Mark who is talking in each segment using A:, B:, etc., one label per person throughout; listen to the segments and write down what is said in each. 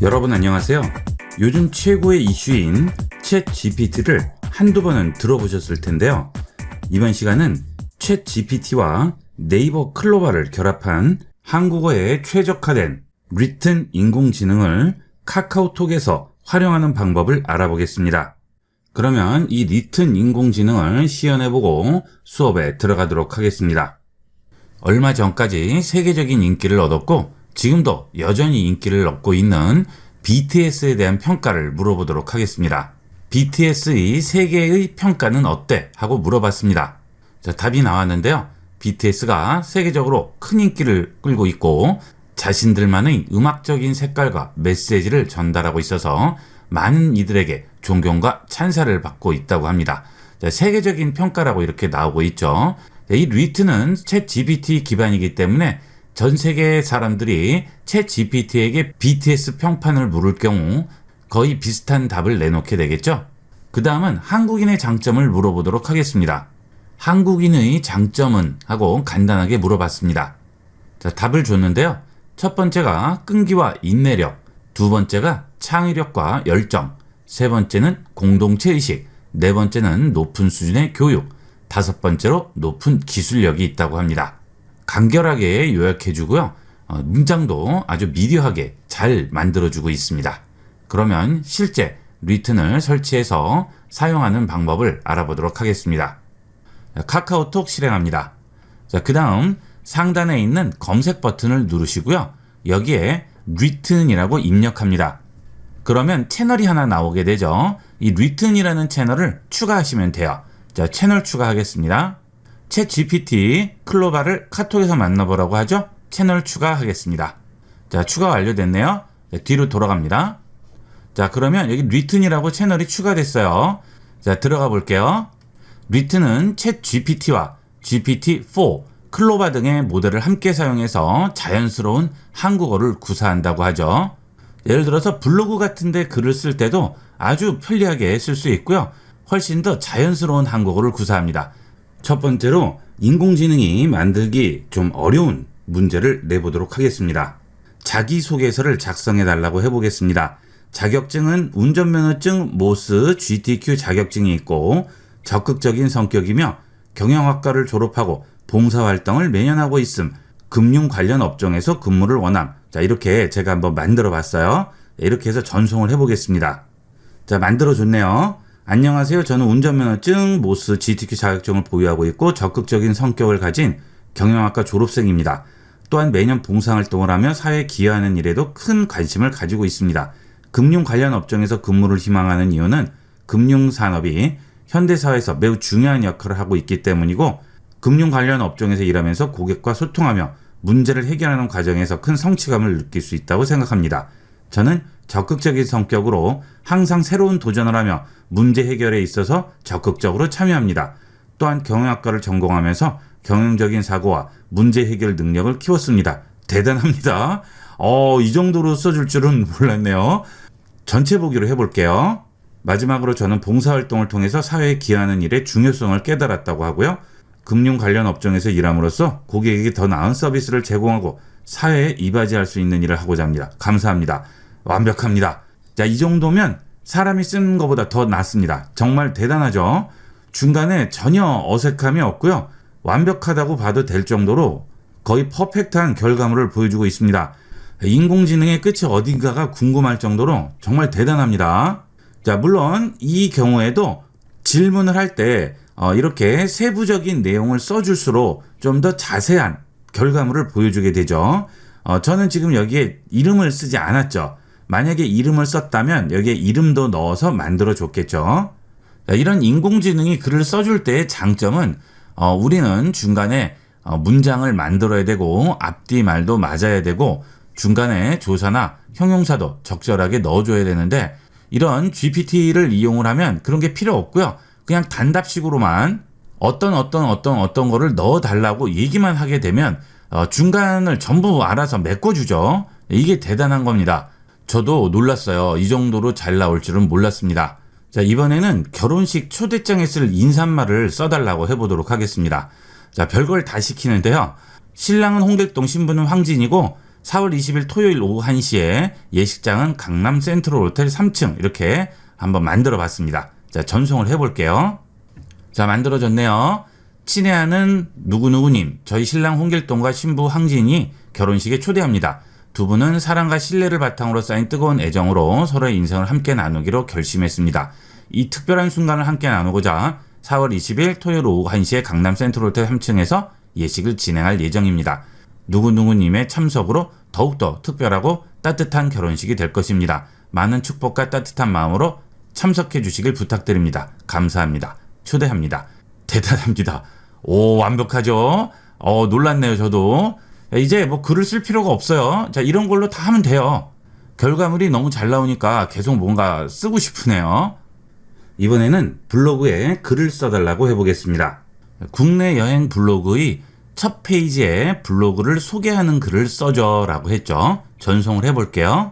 A: 여러분 안녕하세요. 요즘 최고의 이슈인 챗 GPT를 한두 번은 들어보셨을 텐데요. 이번 시간은 챗 GPT와 네이버 클로바를 결합한 한국어에 최적화된 리튼 인공지능을 카카오톡에서 활용하는 방법을 알아보겠습니다. 그러면 이 리튼 인공지능을 시연해보고 수업에 들어가도록 하겠습니다. 얼마 전까지 세계적인 인기를 얻었고 지금도 여전히 인기를 얻고 있는 BTS에 대한 평가를 물어보도록 하겠습니다. BTS의 세계의 평가는 어때? 하고 물어봤습니다. 자, 답이 나왔는데요. BTS가 세계적으로 큰 인기를 끌고 있고 자신들만의 음악적인 색깔과 메시지를 전달하고 있어서 많은 이들에게 존경과 찬사를 받고 있다고 합니다. 자, 세계적인 평가라고 이렇게 나오고 있죠. 이 리트는 챗 GPT 기반이기 때문에 전 세계 사람들이 챗 GPT에게 BTS 평판을 물을 경우 거의 비슷한 답을 내놓게 되겠죠. 그 다음은 한국인의 장점을 물어보도록 하겠습니다. 한국인의 장점은? 하고 간단하게 물어봤습니다. 자, 답을 줬는데요. 첫 번째가 끈기와 인내력, 두 번째가 창의력과 열정, 세 번째는 공동체의식, 네 번째는 높은 수준의 교육, 다섯 번째로 높은 기술력이 있다고 합니다. 간결하게 요약해주고요. 문장도 아주 미디어하게 잘 만들어주고 있습니다. 그러면 실제 리튼을 설치해서 사용하는 방법을 알아보도록 하겠습니다. 카카오톡 실행합니다. 자, 그 다음 상단에 있는 검색 버튼을 누르시고요. 여기에 리튼이라고 입력합니다. 그러면 채널이 하나 나오게 되죠. 이 리튼이라는 채널을 추가하시면 돼요. 자, 채널 추가하겠습니다. 챗 GPT 클로바를 카톡에서 만나보라고 하죠. 채널 추가하겠습니다. 자, 추가 완료됐네요. 자, 뒤로 돌아갑니다. 자, 그러면 여기 리튼이라고 채널이 추가됐어요. 자, 들어가 볼게요. 리튼은 챗 GPT와 GPT-4, 클로바 등의 모델을 함께 사용해서 자연스러운 한국어를 구사한다고 하죠. 예를 들어서 블로그 같은데 글을 쓸 때도 아주 편리하게 쓸 수 있고요. 훨씬 더 자연스러운 한국어를 구사합니다. 첫 번째로 인공지능이 만들기 좀 어려운 문제를 내보도록 하겠습니다. 자기소개서를 작성해 달라고 해보겠습니다. 자격증은 운전면허증, 모스, GTQ 자격증이 있고 적극적인 성격이며 경영학과를 졸업하고 봉사활동을 매년 하고 있음, 금융 관련 업종에서 근무를 원함. 자, 이렇게 제가 한번 만들어 봤어요. 이렇게 해서 전송을 해보겠습니다. 자, 만들어 줬네요. 안녕하세요. 저는 운전면허증, 모스, GTQ 자격증을 보유하고 있고 적극적인 성격을 가진 경영학과 졸업생입니다. 또한 매년 봉사활동을 하며 사회에 기여하는 일에도 큰 관심을 가지고 있습니다. 금융 관련 업종에서 근무를 희망하는 이유는 금융산업이 현대사회에서 매우 중요한 역할을 하고 있기 때문이고 금융 관련 업종에서 일하면서 고객과 소통하며 문제를 해결하는 과정에서 큰 성취감을 느낄 수 있다고 생각합니다. 저는 적극적인 성격으로 항상 새로운 도전을 하며 문제 해결에 있어서 적극적으로 참여합니다. 또한 경영학과를 전공하면서 경영적인 사고와 문제 해결 능력을 키웠습니다. 대단합니다. 이 정도로 써줄 줄은 몰랐네요. 전체 보기로 해볼게요. 마지막으로 저는 봉사활동을 통해서 사회에 기여하는 일의 중요성을 깨달았다고 하고요. 금융 관련 업종에서 일함으로써 고객에게 더 나은 서비스를 제공하고 사회에 이바지할 수 있는 일을 하고자 합니다. 감사합니다. 완벽합니다. 자, 이 정도면 사람이 쓰는 것보다 더 낫습니다. 정말 대단하죠? 중간에 전혀 어색함이 없고요. 완벽하다고 봐도 될 정도로 거의 퍼펙트한 결과물을 보여주고 있습니다. 인공지능의 끝이 어딘가가 궁금할 정도로 정말 대단합니다. 자, 물론 이 경우에도 질문을 할 때 이렇게 세부적인 내용을 써줄수록 좀 더 자세한 결과물을 보여주게 되죠. 저는 지금 여기에 이름을 쓰지 않았죠. 만약에 이름을 썼다면 여기에 이름도 넣어서 만들어 줬겠죠. 이런 인공지능이 글을 써줄 때의 장점은 우리는 중간에 문장을 만들어야 되고 앞뒤 말도 맞아야 되고 중간에 조사나 형용사도 적절하게 넣어줘야 되는데 이런 GPT를 이용을 하면 그런 게 필요 없고요. 그냥 단답식으로만 어떤 거를 넣어달라고 얘기만 하게 되면 중간을 전부 알아서 메꿔주죠. 이게 대단한 겁니다. 저도 놀랐어요. 이 정도로 잘 나올 줄은 몰랐습니다. 자, 이번에는 결혼식 초대장에 쓸 인사말을 써달라고 해보도록 하겠습니다. 자, 별걸 다 시키는데요. 신랑은 홍길동, 신부는 황진이고 4월 20일 토요일 오후 1시에 예식장은 강남 센트럴 호텔 3층 이렇게 한번 만들어 봤습니다. 자, 전송을 해볼게요. 자, 만들어졌네요. 친애하는 누구누구님, 저희 신랑 홍길동과 신부 황진이 결혼식에 초대합니다. 두 분은 사랑과 신뢰를 바탕으로 쌓인 뜨거운 애정으로 서로의 인생을 함께 나누기로 결심했습니다. 이 특별한 순간을 함께 나누고자 4월 20일 토요일 오후 1시에 강남 센트럴호텔 3층에서 예식을 진행할 예정입니다. 누구누구님의 참석으로 더욱더 특별하고 따뜻한 결혼식이 될 것입니다. 많은 축복과 따뜻한 마음으로 참석해 주시길 부탁드립니다. 감사합니다. 초대합니다. 대단합니다. 오, 완벽하죠? 놀랐네요, 저도. 이제 뭐 글을 쓸 필요가 없어요. 자, 이런 걸로 다 하면 돼요. 결과물이 너무 잘 나오니까 계속 뭔가 쓰고 싶으네요. 이번에는 블로그에 글을 써달라고 해보겠습니다. 국내 여행 블로그의 첫 페이지에 블로그를 소개하는 글을 써줘 라고 했죠. 전송을 해볼게요.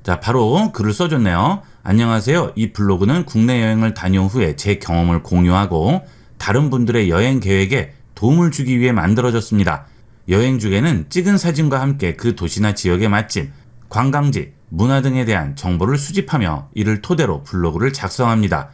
A: 자, 바로 글을 써줬네요. 안녕하세요. 이 블로그는 국내 여행을 다녀온 후에 제 경험을 공유하고 다른 분들의 여행 계획에 도움을 주기 위해 만들어졌습니다. 여행 중에는 찍은 사진과 함께 그 도시나 지역의 맛집, 관광지, 문화 등에 대한 정보를 수집하며 이를 토대로 블로그를 작성합니다.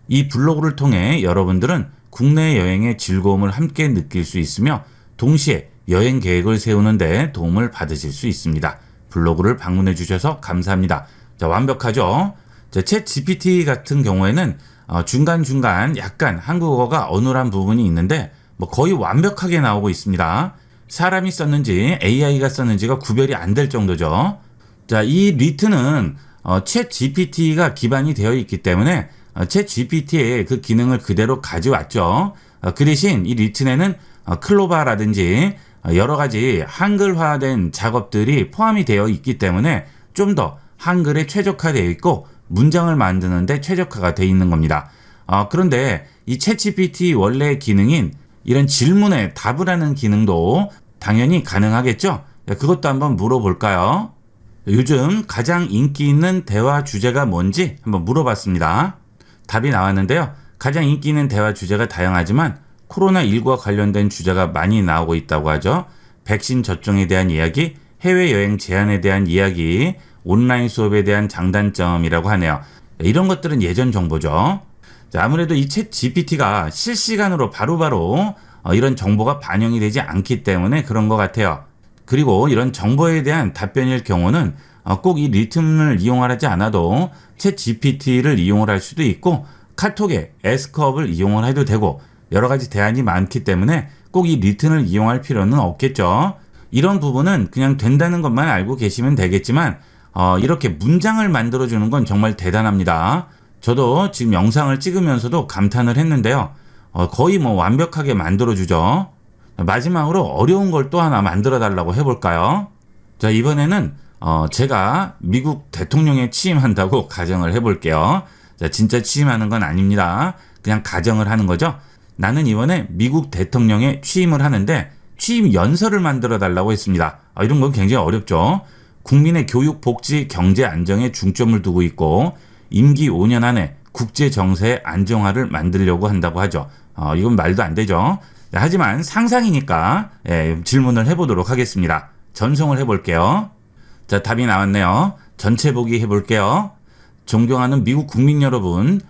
A: 이 블로그를 통해 여러분들은 국내 여행의 즐거움을 함께 느낄 수 있으며 동시에 여행 계획을 세우는 데 도움을 받으실 수 있습니다. 블로그를 방문해 주셔서 감사합니다. 자, 완벽하죠? 자, 챗 GPT 같은 경우에는 중간중간 약간 한국어가 어눌한 부분이 있는데 뭐 거의 완벽하게 나오고 있습니다. 사람이 썼는지 AI가 썼는지가 구별이 안 될 정도죠. 자, 이 리트는 챗 GPT가 기반이 되어 있기 때문에 챗 GPT의 그 기능을 그대로 가져왔죠. 그 대신 이 리튼에는 클로바라든지 여러 가지 한글화된 작업들이 포함이 되어 있기 때문에 좀 더 한글에 최적화되어 있고 문장을 만드는데 최적화가 되어 있는 겁니다. 그런데 이 챗 GPT 원래 기능인 이런 질문에 답을 하는 기능도 당연히 가능하겠죠? 그것도 한번 물어볼까요? 요즘 가장 인기 있는 대화 주제가 뭔지 한번 물어봤습니다. 답이 나왔는데요. 가장 인기 있는 대화 주제가 다양하지만 코로나19와 관련된 주제가 많이 나오고 있다고 하죠. 백신 접종에 대한 이야기, 해외여행 제한에 대한 이야기, 온라인 수업에 대한 장단점이라고 하네요. 이런 것들은 예전 정보죠. 자, 아무래도 이 챗 GPT가 실시간으로 바로바로 이런 정보가 반영이 되지 않기 때문에 그런 것 같아요. 그리고 이런 정보에 대한 답변일 경우는 꼭 이 리듬을 이용하지 않아도 챗 GPT를 이용을 할 수도 있고 카톡에 에스크업을 이용을 해도 되고 여러 가지 대안이 많기 때문에 꼭 이 리튼을 이용할 필요는 없겠죠. 이런 부분은 그냥 된다는 것만 알고 계시면 되겠지만 이렇게 문장을 만들어주는 건 정말 대단합니다. 저도 지금 영상을 찍으면서도 감탄을 했는데요. 거의 뭐 완벽하게 만들어주죠. 마지막으로 어려운 걸 또 하나 만들어 달라고 해볼까요? 자, 이번에는 제가 미국 대통령에 취임한다고 가정을 해볼게요. 자, 진짜 취임하는 건 아닙니다. 그냥 가정을 하는 거죠. 나는 이번에 미국 대통령에 취임을 하는데 취임 연설을 만들어 달라고 했습니다. 이런 건 굉장히 어렵죠. 국민의 교육, 복지, 경제 안정에 중점을 두고 있고 임기 5년 안에 국제 정세의 안정화를 만들려고 한다고 하죠. 이건 말도 안 되죠. 하지만 상상이니까 질문을 해보도록 하겠습니다. 전송을 해볼게요. 자, 답이 나왔네요. 전체 보기 해볼게요. 존경하는 미국 국민 여러분,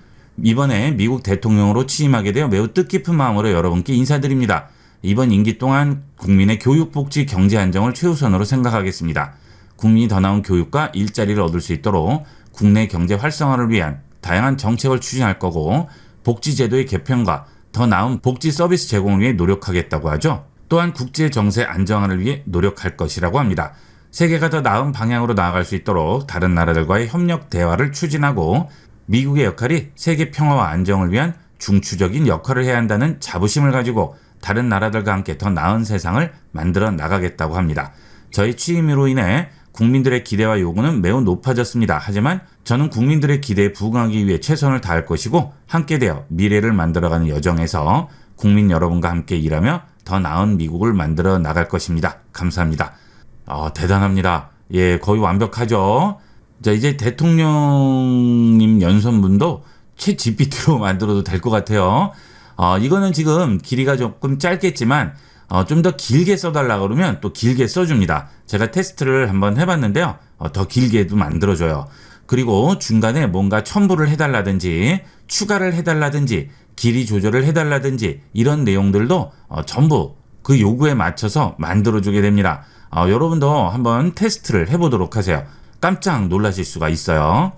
A: 이번에 미국 대통령으로 취임하게 되어 매우 뜻깊은 마음으로 여러분께 인사드립니다. 이번 임기 동안 국민의 교육, 복지, 경제 안정을 최우선으로 생각하겠습니다. 국민이 더 나은 교육과 일자리를 얻을 수 있도록 국내 경제 활성화를 위한 다양한 정책을 추진할 거고 복지제도의 개편과 더 나은 복지 서비스 제공을 위해 노력하겠다고 하죠. 또한 국제 정세 안정화를 위해 노력할 것이라고 합니다. 세계가 더 나은 방향으로 나아갈 수 있도록 다른 나라들과의 협력 대화를 추진하고 미국의 역할이 세계 평화와 안정을 위한 중추적인 역할을 해야 한다는 자부심을 가지고 다른 나라들과 함께 더 나은 세상을 만들어 나가겠다고 합니다. 저희 취임으로 인해 국민들의 기대와 요구는 매우 높아졌습니다. 하지만 저는 국민들의 기대에 부응하기 위해 최선을 다할 것이고 함께 되어 미래를 만들어가는 여정에서 국민 여러분과 함께 일하며 더 나은 미국을 만들어 나갈 것입니다. 감사합니다. 대단합니다. 예, 거의 완벽하죠. 자, 이제 대통령님 연설문도 챗 GPT로 만들어도 될 것 같아요. 이거는 지금 길이가 조금 짧겠지만 좀 더 길게 써달라 그러면 또 길게 써줍니다. 제가 테스트를 한번 해봤는데요. 더 길게도 만들어줘요. 그리고 중간에 뭔가 첨부를 해달라든지 추가를 해달라든지 길이 조절을 해달라든지 이런 내용들도 전부 그 요구에 맞춰서 만들어주게 됩니다. 여러분도 한번 테스트를 해보도록 하세요. 깜짝 놀라실 수가 있어요.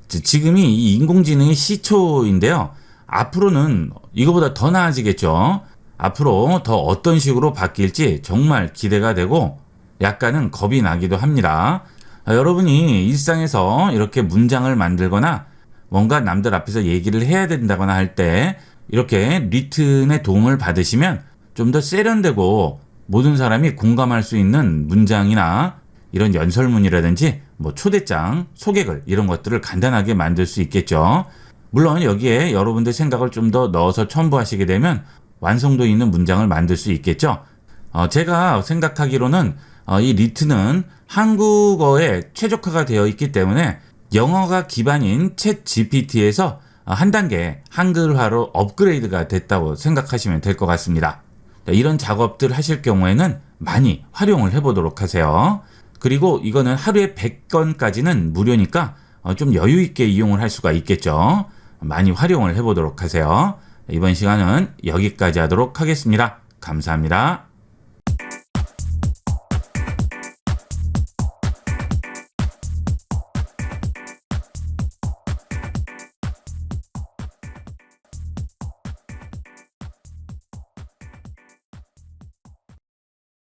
A: 지금이 이 인공지능의 시초인데요. 앞으로는 이거보다 더 나아지겠죠. 앞으로 더 어떤 식으로 바뀔지 정말 기대가 되고 약간은 겁이 나기도 합니다. 여러분이 일상에서 이렇게 문장을 만들거나 뭔가 남들 앞에서 얘기를 해야 된다거나 할 때 이렇게 리튼의 도움을 받으시면 좀 더 세련되고 모든 사람이 공감할 수 있는 문장이나 이런 연설문이라든지 뭐 초대장, 소개글 이런 것들을 간단하게 만들 수 있겠죠. 물론 여기에 여러분들 생각을 좀 더 넣어서 첨부하시게 되면 완성도 있는 문장을 만들 수 있겠죠. 제가 생각하기로는 이 리트는 한국어에 최적화가 되어 있기 때문에 영어가 기반인 챗 GPT에서 한 단계 한글화로 업그레이드가 됐다고 생각하시면 될 것 같습니다. 이런 작업들 하실 경우에는 많이 활용을 해보도록 하세요. 그리고 이거는 하루에 100건까지는 무료니까 좀 여유 있게 이용을 할 수가 있겠죠. 많이 활용을 해보도록 하세요. 이번 시간은 여기까지 하도록 하겠습니다. 감사합니다.